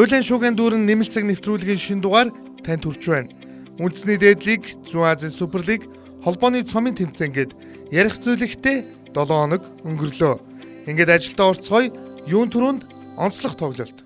Дуйлан шууган дүүрэн нэмэлт цаг нэвтрүүлгийн шинэ дугаар танд хүрч байна. Үндэсний дээдлиг, Зүүн Азийн Суперлиг, холбооны цомын тэмцээнгээд ярих зүйлэгтэй 7 хоног өнгөрлөө. Ингээд ажилдаа орцгоё, юун түрүүнд онцлог тоглолт.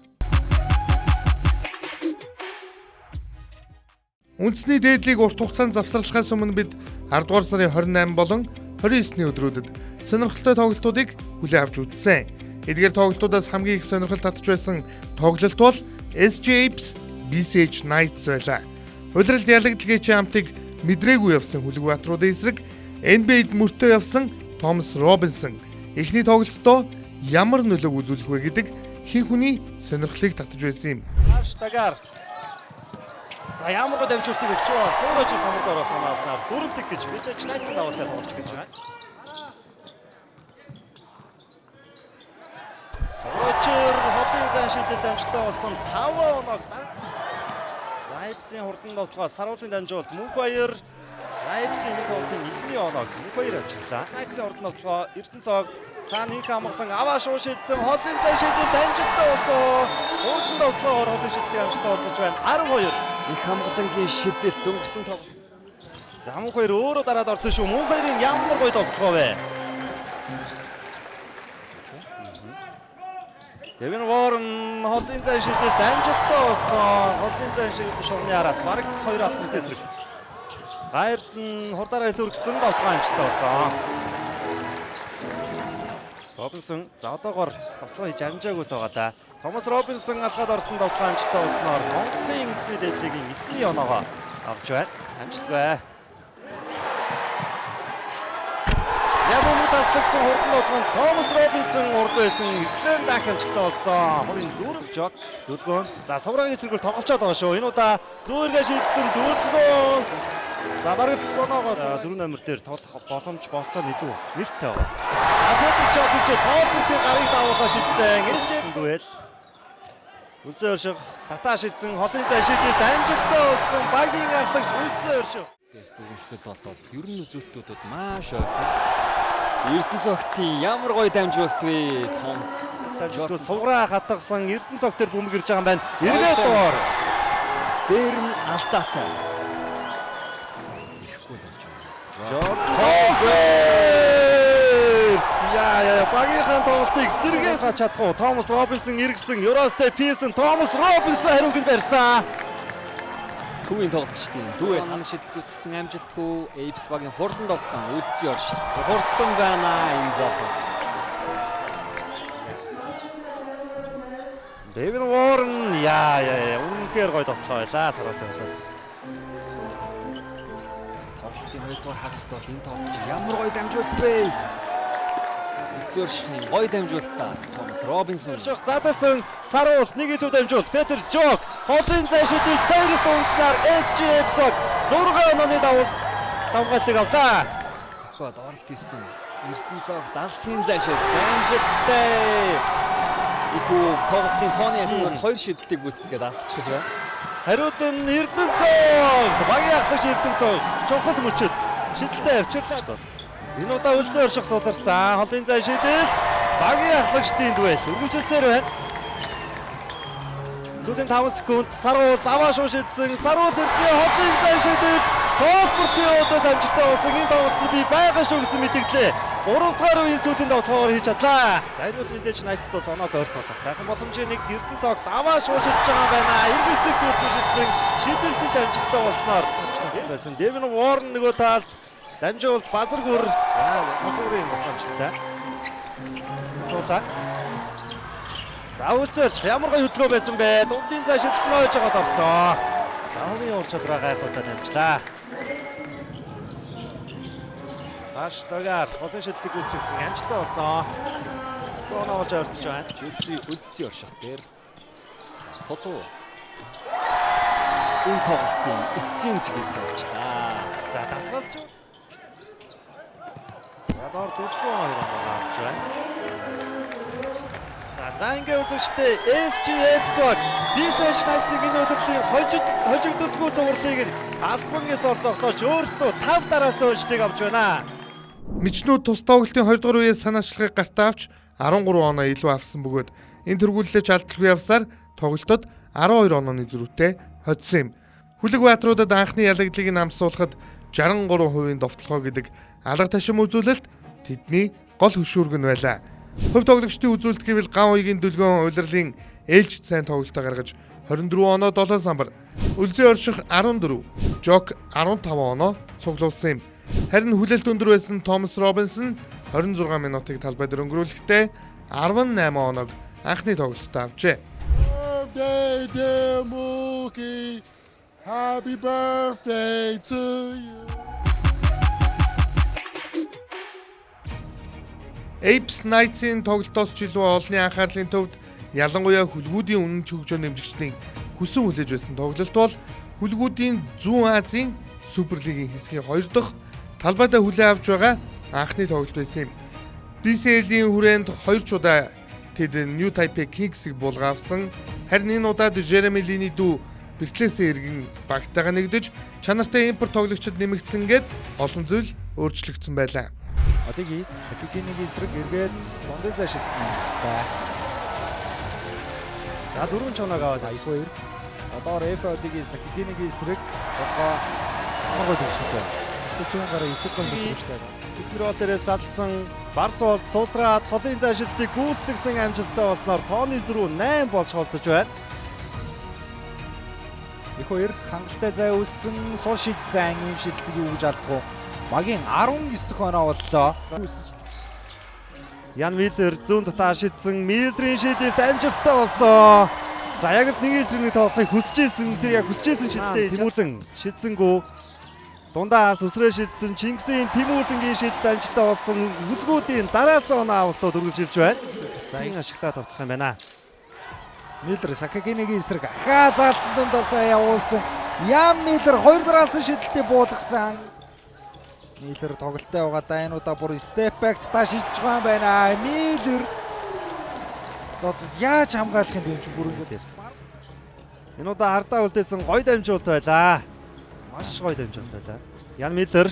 Үндэсний дээдлиг урт хугацаанд завсарлахаас өмнө бид 10 дугаар сарын 28 болон 29-ний өдрүүдэд сонирхолтой тоглолтуудыг хүлээн авч үзсэн. Эдгээр тоглолтуудаас хамгийн их сонирхол татж байсан тоглолт бол SG Apes BCH Knights байлаа. Улиралд ялагдлагын хамтыг мэдрээгүй явсан Хүлэгбаатаруудын эсрэг NBA-д мөртөө явсан Томас Робинсон эхний тоглолтоо ямар нөлөөг үзүүлэх вэ гэдэг хэн хүний сонирхлыг татж байсан юм. Тагаар. За ямар гоо дамжуултыг өгч байгаа. Суурайч самурд ороосон авснаар дөрөвдөг гэж BCH Knights-ын даваатай тоглож гэж байна. Суурайчэр холын зан шийдэлд амжилттай болсон 5 оног. За Apes-ийн хурдан довтлогоо саруулын дамжуулалт Мөнхбаяр. За Apes-ийн нэг тоглолтын эхний оног Мөнхбаяр авчлаа. Knights-ийн хурдан довтлогоо Эрдэнэцогт цаана их хамглан аваа шуу шийдсэн холын зан шийдэлд амжилттай болсон. Хурдан довтлогоор холын шийдэлд амжилттай болгож байна. 12 их хамгаалангийн шидэлт өнгөрсөн тоглолт. За Мөнхбаяр өөрөө дараад орсон шүү. Мөнхбаярын ямар гоё довтлогоо вэ? Devin Warren холын зан шийдэлд амжилттай болсон. Холын зан шийдэл шугны араас бараг 2 алтан зэсрэг. Гайрд нь хурдаараа илүүргэсэн довтлогоо амжилттай болсон. Робинсон за одоогоор довтлогоо хийж амжаагүй л байгаа да. Томас Робинсон алхаад орсон довтлогоо амжилттай болсноор Монголын үндэсний дээдлигийн эхний оноогоо авч байна. Амжилттай. Ябомут таслагдсан хурдан довтлогоо Томас Робинсон урд байсан слэм данк амжилттай болсон. Хорийн дөрөв жог дүүлгөөн. За саврагийн эсрэгүүл тоглолцоод байгаа шүү. Энэ удаа зөөргөө шийдсэн дүүлгөөн. За бараг боноогоос 4 номер дээр тоглох боломж болцоо илүү нэртэй байна. За Петр Чокич тоопын гарыг давуулаа шийдсэн. Эржсэн зүгээр. Үлзэн өрших татаа шийдсэн холын зай шийдэлд амжилттай болсон. Багийн ахлагч Үлзэн өрших. Тест өгөхөд бол ер нь үзүүлэлтүүдэд маш ойрхон. Эрдэнэцогтын ямар гоё дамжуулт вэ? Том дамжуулт суграа хатгасан Эрдэнэцогт төр бөмбөг ирж байгаа юм байна. Эргээд доор. Дээр нь алдаатай. Яа багийнхаа тоглолтыг сэргээс чадах уу? Томас Робинсон эргэсэн Eurostep Pearson Томас Робинсон хариугд барьсан. Төвийн тоглолтчдын дүү хана шийдэл гүйцэтгсэн амжилтгүй Apes багийн хурдан довтлон үлдсэн орш. Хурдан байна энэ зов. Devin Warren яа үнэхээр гоё довтлоо байлаа саруултаас. Тоглолтын 2 дугаар хагас бол энэ тоглолт ямар гоё дамжуулт вэ? Үлзэн гоё дамжуултаа Томас Робинсон задасан саруул нэг илүү дамжуулт Петр Жок холын зай шийдэл цагт унснаар SG Apes 6 ононы давгаалыг авлаа. Хохоод оролт хийсэн Эрдэнэцогт алсын зай шийдэл амжилттай. Ихүү тоглолтын тооны явцаар 2 шийдэлтийг гүйцэтгээд автчихж байна. Хариуд нь Эрдэнэцог багийн ахлагч Эрдэнэцог чухал мөчөд шийдэлтэй авчирлаа. Энэ удаа Үлзэн өрших сууларсан холын зай шийдэлд багийн ахлагчдын дуэл үргэлжилсээр байна. Сүүлийн 5 секунд саруул аваа шуу шийдсэн саруул эрдний холын зай шийдэлд тоолбортын удаас амжилттай болсон. Энэ тоглолтод би байгаа шүү гэсэн мэдээлээ. 3 дугаар үеийн сүүлийн давталгаар хийж чадлаа. Заримул мэдээж Knights бол оноог ойр тоглох сайхан боломжийн нэг Эрдэнэцогт аваа шуу шийдэж байгаа байна. Эргэлзэг зүйлгүй шийдсэн шийдэлтэж амжилттай болсноор байсан. Devin Warren нөгөө талд дамжуулт базар гүр. За базарын боломжтой. Тулаа. За Үлзэн ямар гоё хөдөлгөөн байсан бэ? Дундын цааш шидэлт нойж байгаад орсон. За хувийн ур чадвараа гайхуулаад амжлаа. Тагаар холын шидэлтийг гүйцэтгэсэн амжилттай болсон. Соноож орцож байна. Челси Үлзэн орших дээр тулуу. Энэ тоглолтын эцсийн цэгийг тавьчлаа. За дасгалж. За доор дөрвөн хоёр авч байна. За ингээ үзэгчтэй SG Apes BCH Knights-ийн энэ удаагийн хожигдолтгүй цувралыг нь албангаас орцогсооч өөрсдөө 5 дараас хожлыг авч байна. Мичнүүд тус тоглолтын 2 дугаар үеэс санаачлагыг гартаа авч 13 оноо илүү авсан бөгөөд энэ тэргүүллэж алдалгүй явсаар тоглолтод 12 онооны зөрүүтэй хоцсон юм. Хүлэгбаатаруудад анхны ялагдлыг нь амсуулахад 63% довтлохоо гэдэг алга ташим үзүүлэлт тэдний гол хөшүүргэн байлаа. Хөв тоглогчдын үзүүлэлт гэвэл ган уягийн дүлгөөн улирлын ээлж сайн тоглолтоо гаргаж 24 оноо 7 самбар, Үлзий орших 14, Жок 15 оноо цуглуулсан юм. Харин хүлээлт өндөр байсан Томас Робинсон 26 минутыг талбай дээр өнгөрүүлэхдээ 18 оноог анхны тоглолтод авчээ. Birthday, dear Mookie. Happy birthday to you. Apes Knights-ийн тоглолтоос ч илүү олонний анхаарлын төвд ялангуяа хүлгүүдийн үнэн хөгжөө нэмжигчдийн хүсэн хүлээж байсан тоглолт бол хүлгүүдийн Зүүн Азийн Суперлигийн хэсгийн 2 дахь талбайдаа хүлээн авч байгаа анхны тоглолт байсан юм. BCL-ийн хүрээнд 2 ч удаа тэд New Taipei Kings-ийг булгаавсан. Харин энэ удаад Jeremy Lin-ий дүү Бертлээсээ иргэн багтайгаа нэгдэж чанартай импорт тоглогчид нэмэгдсэн гээд олон зүйл өөрчлөгдсөн байлаа. 어디기 Sakiginiгийн эсрэг эргээд дундын зай шилжсэн байна. За 4 чоног аваад 2. Одоо FOD-гийн Sakiginiгийн эсрэг сохоо хамаагүй дэвшилтэй. Тэчүүн гараа итгэх гол дэвшилтэй. Тэтгэрөө дээрээс залсан Барс болт суулраад холын зай шилтгийг гүйцэтгсэн амжилттай болсноор тооны зөрүү 8 болж холдож байна. Их хоёр хангалттай зай үүссэн сул шийдсэн ийм шийдэлтийг юу гэж алдах вэ? Магийн 19 дэх оноо боллоо. Ян Миллер зүүн дотоо шидсэн Миллерийн шийдэлт амжилттай болсон. За яг л нэг эсрэг тоглохыг хүсэж ирсэн тэр яг хүсэж ирсэн шийдэлтэй Тэмүүлэн шидсэнгүү дундаас өсрөө шидсэн Чингисийн Тэмүүлэнгийн шийдэлт амжилттай болсон. Хүлгүүдийн дараалсан оноо авалтууд үргэлжилж байна. За энэ ашиглаа тоглох юм байна. Миллер Sakiginiгийн эсрэг ахаа заалтан дундаасаа явуулсан. Ян Миллер 2 дараалсан шийдэлтээ буулгасан. Миллер тоглолттой байгаадаа энэ удаа бүр step back та шийдэж байгаа юм байна. Миллер зод яаж хамгаалах юм бэ чи бүр ингэ дээр. Энэ удаа хардаа үлдээсэн гоё дамжуулт байлаа. Маш гоё дамжуулт байлаа. Ян Миллер.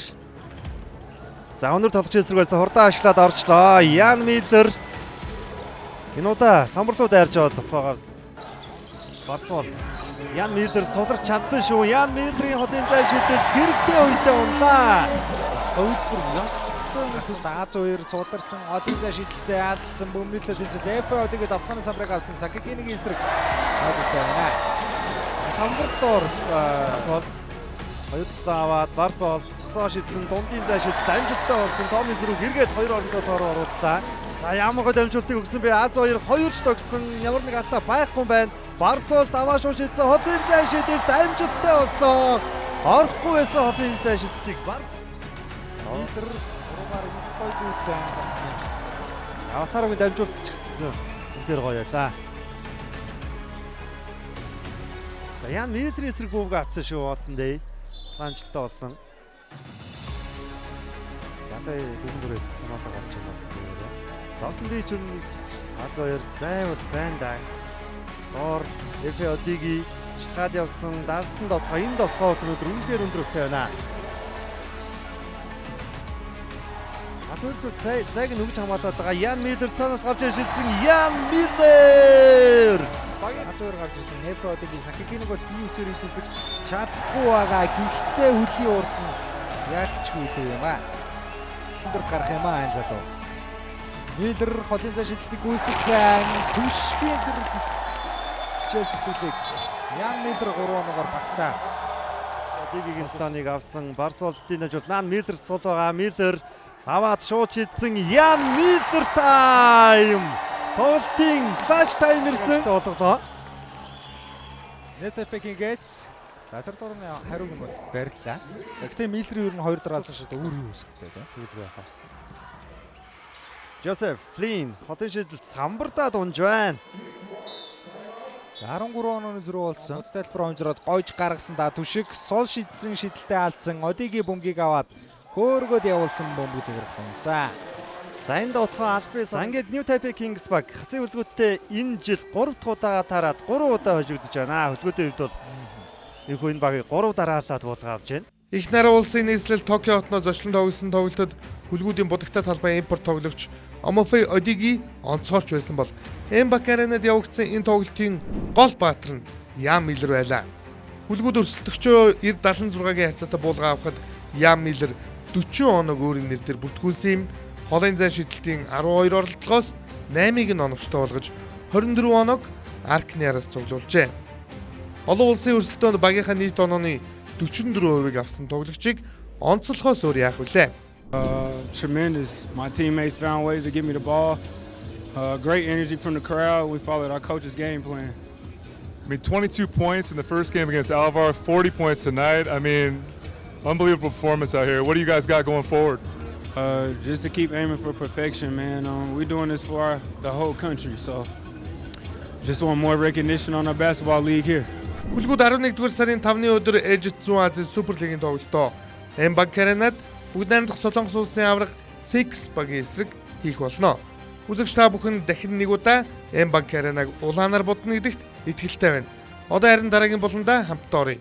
За өнөр тоглогч эсрэгээс хурдан ашиглаад орчлоо. Ян Миллер. Энэ удаа самбарлууд айрж аваад дотоогоор Барсуул. Ян Миллер суларч чадсан шүү. Ян Миллерийн холын зай шийдэлт хэрэгтэй үедээ унлаа. Өвдөр ёстой Даазуур сударсан одын зай шийдэлтэй алдсан бөмбөлөд дэмжиж FOD-г давханы самбарыг авсан Sakiginiгийн эсрэг авдаг байна. Самбартоор сул 2 цэцэн аваад Барсуул цогсоо шийдсэн дундын зай шийдэлт амжилттай болсон. Тооны зөрүүг эргээд 2 орондоо тоороо орууллаа. За ямар гол дамжуултыг өгсөн бэ? Az2 2ч тогсон. Ямар нэг алдаа байхгүй байна. Барсуул даваа шууш хийсэн холын зай шийдэлт амжилттай болсон. Орохгүй байсан холын зай шийдэлтийг Миллер уруугаар их гоё гүйцэн. Аватарыг дамжуулж гисэн. Үнээр гоё ялаа. За яа Миллер эсрэг гүвг авсан шүү болсон дээ. Амжилттай болсон. За сая дүндөрөд санаасаа гарч ирсэн дээ. Зоосон дээ ч юм Az2 зайвал байна да. Доор FOD-гийн шахаад явсан даасан дотоо энэ дотоо өнөдөр үнээр өндөртэй байна. Az2 зайг нүгж хамгаалаад байгаа Ян Миллер санаас гарч шилжсэн Ян Миллер. Az2 гарч ирсэн FOD-гийн Sakigini бол бие үчээр идэвхэж чадахгүй байгаа. Гэхдээ хөлийн урд нь яалтчгүй юм аа. Өндөр гарах юм аа энэ залуу. Миллер холын зай шилжлийг гүйцэтгэсэн. Түшгийн тэр хичээлцүүлэг. Ян Миллер 3 оноогоор багтаа. Дигийн станыг авсан Барсуултын ажил наан Миллер сул байгаа. Миллер аваад шууд шидсэн Ян Миллер тайм. Тоглолтын флаш тайм ирсэн тоглолоо. Нэтепекингээс за тэр дурны хариуг нь бол бариллаа. Гэхдээ Миллер ер нь 2 дараалсан шүү дээ. Өөр юу үсгтэй тийм. Тэгс байхаа. Жозеф Флин хотын шийдэлт самбартаа дунж байна. 13 онооны зөрүү болсон. Тайлбар онжроод гойж гаргасан да түшиг сул шидсэн шидэлтэй алдсан. Одигийн бөмбөгийг аваад хөөргөд явуулсан бөмбөг зэрэг хонсаа. За энэ дутхан Альбрес ингээд New Taipei Kings баг хасын хөлгөөтэй энэ жил 3 дахь удаага тараад 3 удаа хожигдож байна. Хөлгөөтэй хувьд бол энэ хүн багийг 3 дараалаад буулга авч байна. Их нарийн улсын нийслэл Токио хотноо зочлон тоглосон тоглолтод хүлгүүдийн будагтай талбай импорт тоглогч Омофей Одиги онцгорч байсан бол Эмбак аренад явагдсан энэ тоглолтын гол баатар нь Ян Миллер байлаа. Хүлгүүд өрсөлдөгчөө 90-76-гийн харьцаатай буулга авахад Ян Миллер 40 оног өөрийн нэрээр бүртгүүлсэн юм. Холын зай шидэлтийн 12 оролдлогоос 8-ыг нь оновчтой болгож 24 оног Аркниараас цуглуулжээ. Олон улсын өрсөлдөөнд багийнхаа нийт онооны 44%-ийг авсан тоглогчийг онцлохоос өөр яах вүлээ? Tremendous. My teammates found ways to give me the ball. Great energy from the crowd. We followed our coach's game plan. I mean, 22 points in the first game against Alvar, 40 points tonight. I mean, unbelievable performance out here. What do you guys got going forward? Just to keep aiming for perfection, man. We're doing this for the whole country, so just want more recognition on our basketball league here. Хүлгүүд 11-р сарын 5-ны өдөр ээлжид зүүн Азийн Суперлигийн тоглолтоо Эмбанк Аренад бүгд найрамдах Солонгос улсын авраг Six багийн эсрэг хийх болно. Үзэгч та бүхэн дахин нэг удаа Эмбанк Аренаг улаанаар будна гэдэгт итгэлтэй байна. Одоо харин дараагийн болондоо хамтдаа оръё.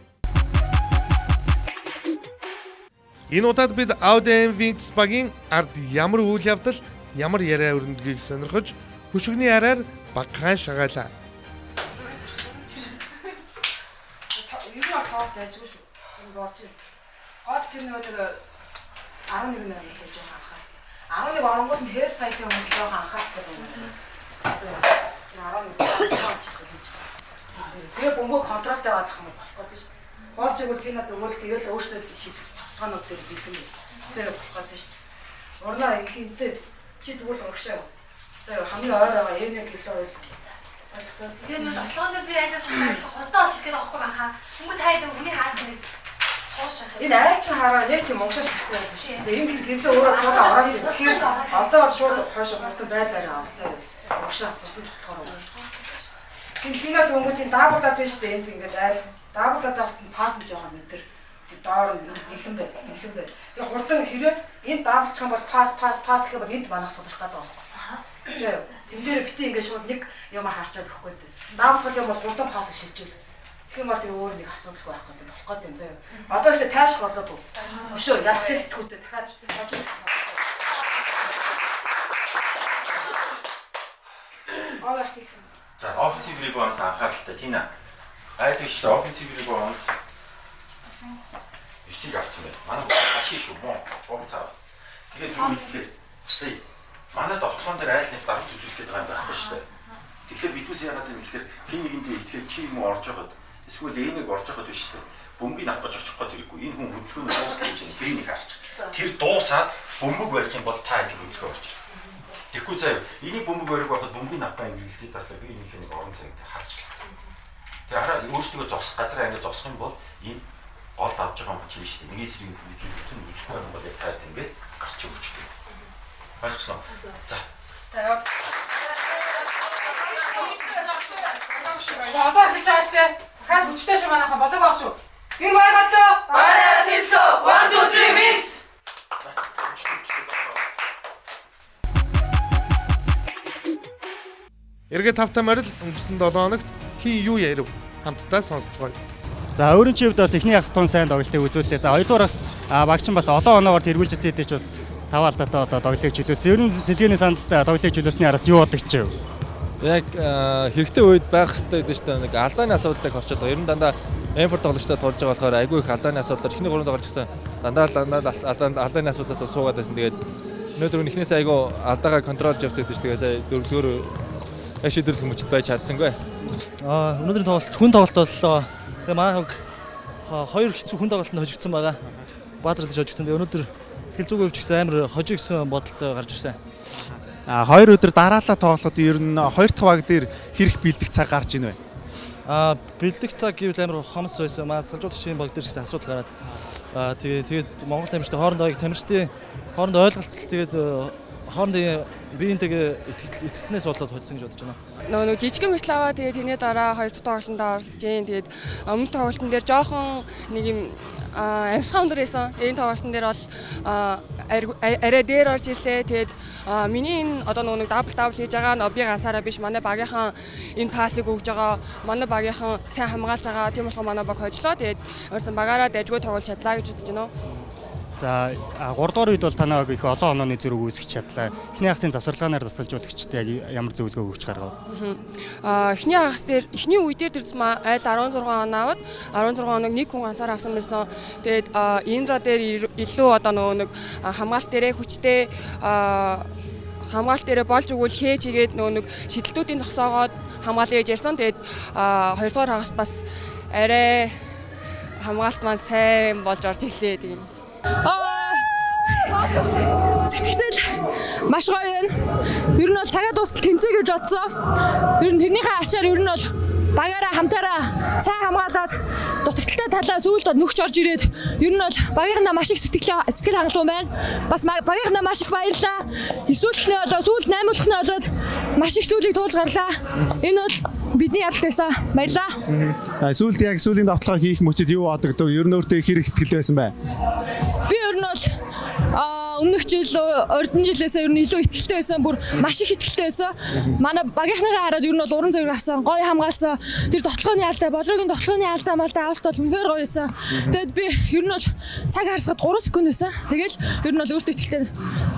Энэ удаад бид Audi M-Wings багийн ард ямар үйл явдал, ямар яриа өрнөдгийг сонирхож хөшигний араар багахан шагаалаа. Юу нэг тоолт ажгүй шүү. Энэ болж байна. Гол тэр нэг 11 нэр гэж анхаарал. 11 оронгууд нь хэр саятай хүмүүс жоохон анхааралтай байна. 11 тооч гэж. Тэгээ бөмбөг контролтой байх юм болохгүй шүү. Болж игэл тийм надад өгөөл тэгэл өөртөө шийдэх тоонууд дээр бэлэн байна. Тэр болохгүй шүү. Урнаа ихэнтэй чи тэгвэл урагшаа. За хамгийн ойр байгаа энэ гэлөө ойл. Тэгээ нэг отлоонд би ажилласан байдлаа хурдан очих гэдэг аахгүй байхаа. Хүмүүс таад үнийг хаад нэг цоосч. Энэ айч хараа нэг тийм угшаа шигтэй байх шүү. Тэгээ энэ гэлээ өөрөө тоолоо ороод тэгэхээр одоо бол шууд хойш хурдан байраа авах заа. Угшаа хурдан тогтохоор. Тинтина төнгөтийн даблдаад байна шүү дээ. Энд ингээд айл даблдаад авахт нь пасс нь жоохон метр. Доор бэлэн бай. Тэгээ хурдан хэрэг энэ даблдах юм бол пасс гэх юм бол энд манах судлах гэдэг байна. За тэн дээр битээ ингээд шууд нэг юм харчаад өгөхгүй дээ. Даблдах юм бол хурдан пасс шилжүүл. Тэгэх юм бол тэгээ өөр нэг асуудал байх гэдэг болох гэдэг заа. Одоо ихтэй тайвшрах болоод үү. Өшөө ядчих сэтгүүтэй дахиад хожиж. Орох тийх. За offensive rebound анхааралтай Тина. Айл биш дээ offensive rebound. 9-ийг авсан байна. Манай хашиг шүү мөн. Бомсаа. Тэгээд юу хэллээ. Тий. Манай довтлогон дээр айл нэг дарамт үзүүлэх гэдэг юм байхгүй шүү дээ. Тэгэхээр бидүүс яагаад юм гэхээр хин нэгэндээ итгэхэд чи юм орж байгаад эсвэл энийг орж байгаад биш шүү дээ. Бөмбөгийг авах гэж очих гээд хэрэггүй. Энэ хүн хөдөлгөөний дуусна гэж тэрийг харж. Тэр дуусаад бөмбөг барих юм бол та их хөдөлгөөн орж. Тэгэхгүй заяа. Энийг бөмбөг барих байхад бөмбөгийг авах юм хэрэглэдэг таслаа би энэ нэг орон цагт харж. Тэр хараа өөрсдөө зогсох газар ангид зогсох юм бол энэ гол давж байгаа юм чинь шүү дээ. Нэг эсрэг үзэхгүй юм бол яг таад ингээд гарч өгчтэй. Ойлгосноо. За. Одоо хийж байгаа штэ. Хаад хүчтэй шүү манайха болоог баг шүү. Энэ байгадлаа. Бараа хэллөө. 1 2 3 mix. Эргээд тавтай морил өнгөрсөн 7 хоногт хин юу ярив? Хамтдаа сонсцгоё. За өөрийн чи хувьд бас эхний хагас тун сайн тоглолтыг үзүүллээ. За хоёрдугаараас багч нь бас олон оноогоор тэргүүлжсэн хэдий ч бас тав алдаатай одоо тоглолтыг чөлөөсөн. Ер нь цэлгээний сандалд тоглолтыг чөлөөсний араас юу бодож чив? Яг хэрэгтэй үед байх хэрэгтэй гэдэг чинь нэг алдааны асуудлыг хорчод байгаа. Ер нь дандаа эмпорт тоглогчтой тулж байгаа болохоор айгүй их алдааны асуудлаар эхний 3 тоглож гисэн дандаа алдааны асуудлаас суугаад байсан. Тэгээд өнөөдөр эхнээс айгүй алдаагаа контролж явсан гэдэг чинь тэгээд сая дөрөвдүгээр шийдвэрлэх хүмүүст байж чадсангүй. Өнөөдрийн тоглолт хүн тоглолт боллоо. Тэгээ манай хоёр хэцүү хүн тоглолтод хожигдсан байгаа. Баатарлаж хожигдсан. Тэгээ өнөөдөр сэтгэл зүг өвч гэсэн амар хожигдсан бодолтой гарч ирсэн. Хоёр өдөр дараалал тоглоход ер нь хоёр дахь баг дээр хэрэг бэлдэх цаг гарч ийн вэ? Бэлдэх цаг гэвэл амар хомс байсан. Манай салжуулагчийн баг дээр гэсэн асуудал гараад тэгээд Монгол тамирчтай хоорондоо ойлголцол тэгээд хоорондын биеинтэйгээ эцэснээс болоод хоцсон гэж бодож байна. Нөгөө жижигэн мэтэл аваа тэгээд тэрний дараа хоёр дахь тоглолтод оролцож जैन. Тэгээд өмнөх тоглолтын дээр жоохон нэг юм амсгаан өндөр байсан. Энэ тоглолтын дээр бол арай дээр орж ирлээ. Тэгээд миний энэ одоо нөгөө дабл хийж байгаа нь би ганцаараа биш. Манай багийнхан энэ пассыг өгж байгаа. Манай багийнхан сайн хамгаалж байгаа. Тийм болохоор манай баг хожлоо. Тэгээд өөрсөн багаараа дайггүй тоглож чадлаа гэж бодож байна. За 3 дугаар үед бол танаа их олон онооны зэрэг үүсгэж чадлаа. Эхний хагасын завсарлагаанаар тасгалжуулагчид яг ямар зөвлөгөө өгч гаргав? Эхний хагас дээр эхний үе дээр тэр зам айл 16 он аваад 16 оног нэг хүн ганцаар авсан байсан. Тэгээд Индра дээр илүү одоо нөгөө нэг хамгаалт дээрээ хүчтэй хамгаалт дээрээ болж өгвөл хээж игээд нөгөө нэг шидэлтүүдийн зогсоогоод хамгаалъя гэж ярьсан. Тэгээд 2 дугаар хагас бас арай хамгаалт маань сайн болж орж ирлээ тийм. Сэтгэл маш гоё байна. Ер нь бол цагаа дуустал тэнцээ гэж бодсон. Ер нь тэрнийхээ ачаар ер нь бол багаараа хамтаараа сайн хамгаалаад дутагдaltaй талаа сүүлд нөхч орж ирээд ер нь бол багийнхандаа маш их сэтгэл хангалуун байна. Бас багийнхандаа маш их баярлаа. Эсвэл одоо сүүлд 8 болохны болоод маш их зүйлийг туулж гарлаа. Энэ бол бидний ялалт байсан. Баярлаа. Сүүлд яг сүүлийн давталгаа хийх мөчид юу бодогдов? Ер нь өөртөө хэрэг ихтгэл байсан бай. Би ер нь бол өмнөх жил урдны жилээс ер нь илүү ихтэй байсан. Бүр маш их ихтэй байсан. Манай багийнхныгаа хараад ер нь бол уран зориг авсан, гоё хамгаалсан. Тэр тоглооны алдаа, болрогийн тоглооны алдаа малдаа авалт бол үнэхээр гоё байсан. Тэгэд би ер нь бол цаг харсахад 3 секунд байсан. Тэгэл ер нь бол өөртөө ихтэй.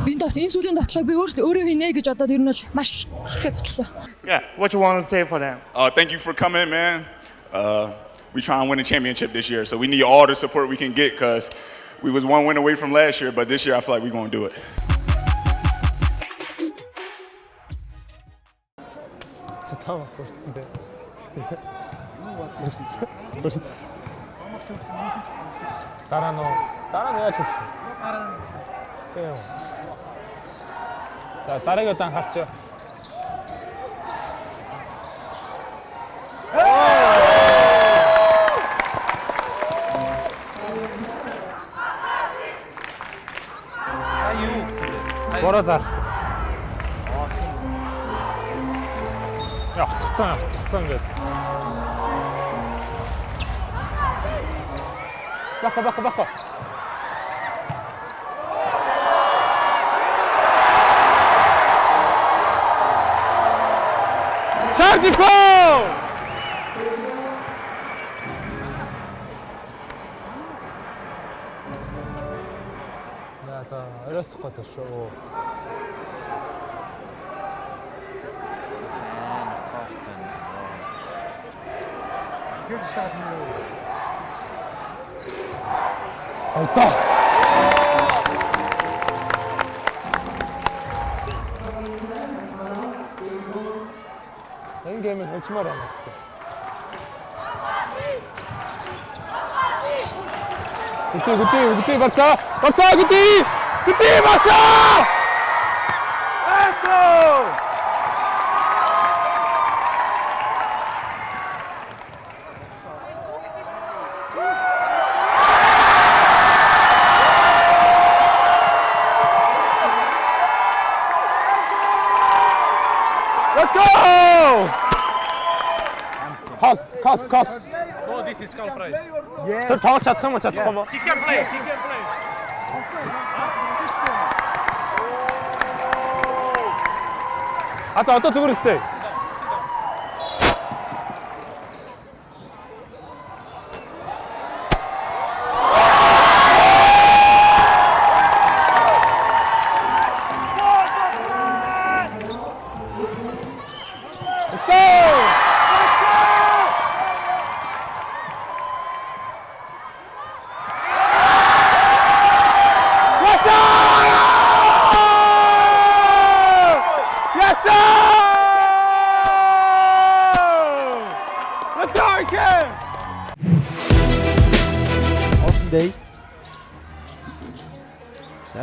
Би энэ сүүлийн тоглоог би өөрөө хийнэ гэж бодоод ер нь бол маш ихтэй тоглосон. Yeah, what you want to say for them? Thank you for coming, man. We try and win a championship this year, so we need all the support we can get because we was one win away from last year, but this year I feel like we're going to do it. Дараа нь яаж хэлэх вэ? За дараагийн удаан харчаа. Бороо зар. Яа, тацсан гэдэг. Баха. Charge it foul! 자, 이랬을 것 같았어. 있다. 엔게임에 걸치마를 안 했대. 그때 박사 그때 박사! Let's go! Let's go! Cost. Oh, this is Carl Price. Yeah. 더 чадах юм. He can play. 어떤 쪽으로 있을 때?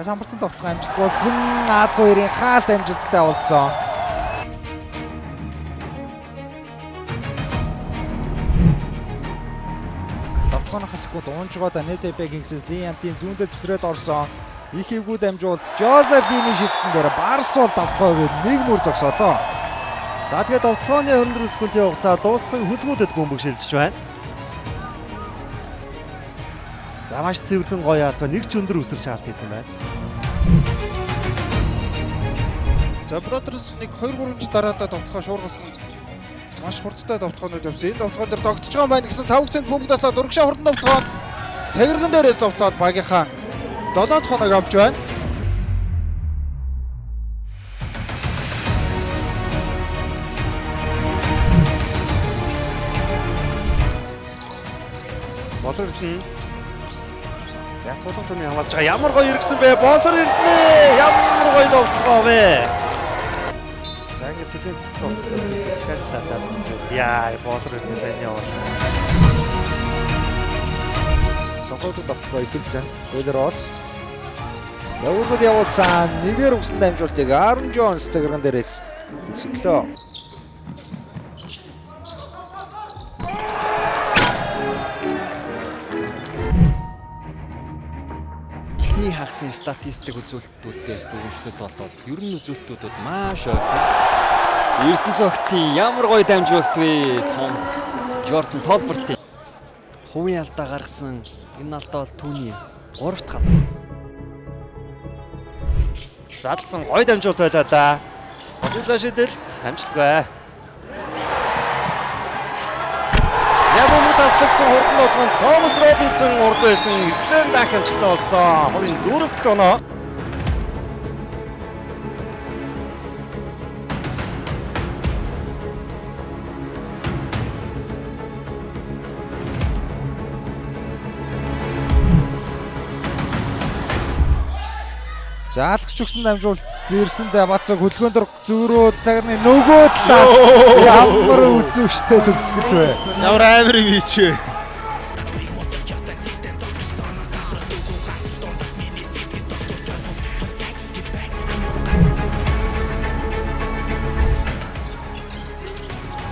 За самбартын тоглох амжилт болсон А2-ын хаалт амжилттай болсон. Тоглохоноос секунд уунжгоод НТБ Kings Liant-ийн зүүндэл тесрээд орсон. Их эвгүй дамжуулт Жозеф Дины шилтэн дээр Барсуул давтгаагээд нэг мөр зогсоолоо. За тэгээд тоглооны 24 секундын хугацаа дууссан хөлгүүдэд бөмбөг шилжиж байна. За маш цэвэрхэн гоё аалт нэг ч өндөр өсөрч харт хийсэн байна. За Brothers нэг 2-3 жил дараалал тоглохоо шуургасан. Маш хурдтай тоглохоонууд явсан. Энэ тоглохоон дээр тогтож байгаа юм байна гэсэн 5 цент бөмбөг таслаад урагшаа хурдан тоглохоо. Цагирган дээрээс тоглоод багийнхаа 7 дахь хоног авч байна. Болор Эрдэнэ. За тулгын тооны хамгаалж байгаа. Ямар гоё иргсэн бэ? Болор Эрдэнэ. Ямар гоё довтлогоо вэ? За ингэ сэлэнт цогт цэцгээр татаад байна. Яа, Болор Эрдэнэ сайн явуулсан. Цогт довтлогоо ихэлсэн. Өлрос. Явуулгад явуулсан. Нэгээр өгсөн дамжуултыг Аарон Джонс цагирган дээрээс төгсгөлөө. Эхний хагасны статистик үзүүлэлтүүдээс дүгнэлтэд бол ер нь үзүүлэлтүүд маш ойрхон. Эрдэнэ цогтын ямар гоё дамжуулт вэ? Том Jordan Tolbert хувийн алдаа гаргасан энэ алдаа бол түүний 3 дахь алдаа. Задлсан гоё дамжуулт байлаа да. Хожим цаа шидэлт амжилтгүй. Ябомут таслагдсан хурдан болгон Томас Робинсон урд байсан Слэм Данк амжилттай болсон. Хувийн 4 дахь оноо. Заалгач өгсөн дамжуулт ирсэндээ Бацаг хөлгөөн дор зөөрөө цагны нөгөө талаас ямар үзүүштэй төгсгөл вэ? Ямар амир юм чи.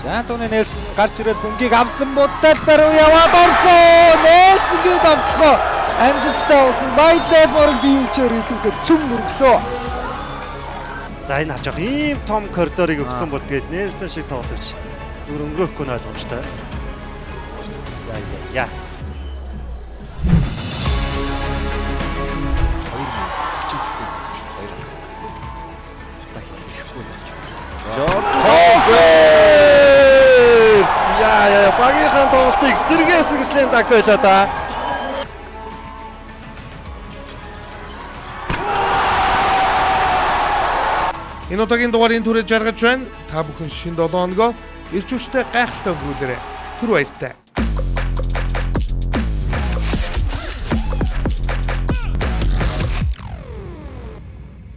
За түүний Нэлсэн гарч ирээд бөмбөгийг авсан бодталбар руу яваад орсон. Нэлсэнгийн давталгаа амжилттай болсон. Лайдлэл морог бие хүчээр илүүгээ цөм мөргөлөө. За энэ хаж ийм том коридорыг өгсөн бол тэгээд Нэлсэн шиг тоглогч зүгээр өнгөрөхгүй нь ойлгомжтой. Яа. Яа, багийнхан тоглолтыг сэргээсэн Слэм Данк байлаа да. Энэ удаагийн дугаарыг түрээд жаргаж байна. Та бүхэн шинэ 7 хоногоо эрч хүчтэй гайхалтай өнгөрүүлээрэй. Түр баяртай.